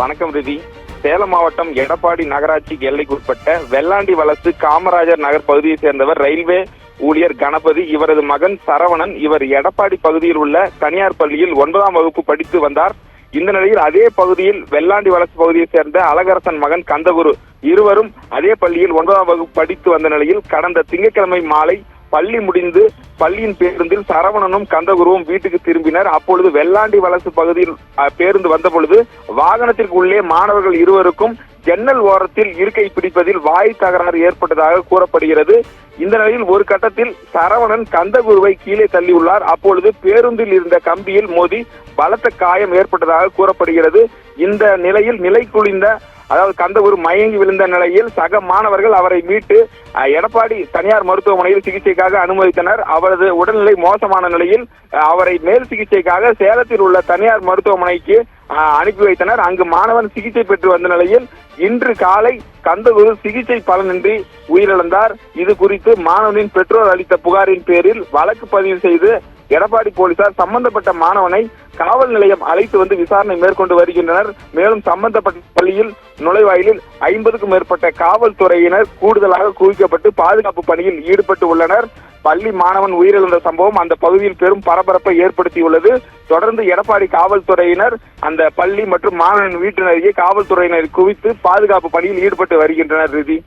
வணக்கம் ரிதி. சேலம் மாவட்டம் எடப்பாடி நகராட்சி எல்லைக்குட்பட்ட வெள்ளாண்டி வலசு காமராஜர் நகர் பகுதியை சேர்ந்தவர் ரயில்வே ஊழியர் கணபதி. இவரது மகன் சரவணன். இவர் எடப்பாடி பகுதியில் உள்ள தனியார் பள்ளியில் 9ஆம் வகுப்பு படித்து வந்தார். இந்த நிலையில் அதே பகுதியில் வெள்ளாண்டி வலசு பகுதியை சேர்ந்த அழகரசன் மகன் கந்தகுரு இருவரும் அதே பள்ளியில் 9ஆம் வகுப்பு படித்து வந்த நிலையில் கடந்த திங்கட்கிழமை மாலை பள்ளி முடிந்து பள்ளியின் பேருந்தில் சரவணனும் கந்தகுருவும் வீட்டுக்கு திரும்பினர். அப்பொழுது வெள்ளாண்டி வலசு பகுதியில் பேருந்து வந்த பொழுது வாகனத்திற்கு உள்ளே மாணவர்கள் இருவருக்கும் ஜன்னல் ஓரத்தில் இருக்கை பிடிப்பதில் வாய் தகராறு ஏற்பட்டதாக கூறப்படுகிறது. இந்த நிலையில் ஒரு கட்டத்தில் சரவணன் கந்தகுருவை கீழே தள்ளியுள்ளார். அப்பொழுது பேருந்தில் இருந்த கம்பியில் மோதி பலத்த காயம் ஏற்பட்டதாக கூறப்படுகிறது. இந்த நிலையில் நிலை குளிந்த கந்தகுரு மயங்கி விழுந்த நிலையில் சக மாணவர்கள் அவரை மீட்டு எடப்பாடி தனியார் மருத்துவமனையில் சிகிச்சைக்காக அனுமதித்தனர். அவரது உடல்நிலை மோசமான நிலையில் அவரை மேல் சிகிச்சைக்காக சேலத்தில் உள்ள தனியார் மருத்துவமனைக்கு அனுப்பி வைத்தனர். அங்கு மாணவன் சிகிச்சை பெற்று வந்த நிலையில் இன்று காலை கந்தகுரு சிகிச்சை பலனின்றி உயிரிழந்தார். இது குறித்து மாணவனின் பெற்றோர் அளித்த புகாரின் பேரில் வழக்கு பதிவு செய்து எடப்பாடி போலீசார் சம்பந்தப்பட்ட மாணவனை காவல் நிலையம் அழைத்து வந்து விசாரணை மேற்கொண்டு வருகின்றனர். மேலும் சம்பந்தப்பட்ட பள்ளியில் நுழைவாயிலில் 50க்கும் மேற்பட்ட காவல்துறையினர் கூடுதலாக குவிக்கப்பட்டு பாதுகாப்பு பணியில் ஈடுபட்டு உள்ளனர். பள்ளி மாணவன் உயிரிழந்த சம்பவம் அந்த பகுதியில் பெரும் பரபரப்பை ஏற்படுத்தியுள்ளது. தொடர்ந்து எடப்பாடி காவல்துறையினர் அந்த பள்ளி மற்றும் மாணவன் வீட்டினரையே காவல்துறையினர் குவித்து பாதுகாப்பு பணியில் ஈடுபட்டு வருகின்றனர். ரிதி,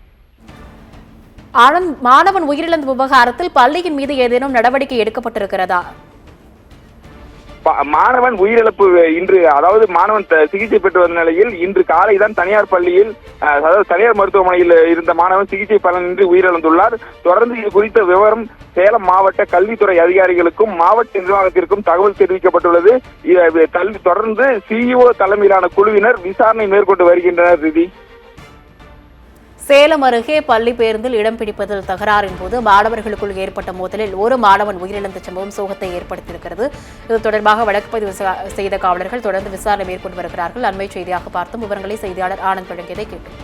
மாணவன் உயிரிழந்த விவகாரத்தில் பள்ளியின் மீது ஏதேனும் நடவடிக்கை எடுக்கப்பட்டிருக்கிறதா? மாணவன் உயிரிழப்பு இன்று மாணவன் சிகிச்சை பெற்று வந்த நிலையில் இன்று காலை தான் தனியார் பள்ளியில் தனியார் மருத்துவமனையில் இருந்த மாணவன் சிகிச்சை பலனின்றி உயிரிழந்துள்ளார். தொடர்ந்து இது குறித்த விவரம் சேலம் மாவட்ட கல்வித்துறை அதிகாரிகளுக்கும் மாவட்ட நிர்வாகத்திற்கும் தகவல் தெரிவிக்கப்பட்டுள்ளது. தொடர்ந்து சிஇஓ தலைமையிலான குழுவினர் விசாரணை மேற்கொண்டு வருகின்றனர். ரிதி, சேலம் அருகே பள்ளி பேருந்தில் இடம் பிடிப்பதில் தகராறின் போது மாணவர்களுக்குள் ஏற்பட்ட மோதலில் ஒரு மாணவன் உயிரிழந்த சம்பவம் சோகத்தை ஏற்படுத்தியிருக்கிறது. இது தொடர்பாக வழக்கு பதிவு செய்த காவலர்கள் தொடர்ந்து விசாரணை மேற்கொண்டு வருகிறார்கள். அண்மை செய்தியாக பார்த்தும் விவரங்களை செய்தியாளர் ஆனந்த் வழங்கியதை கேட்டோம்.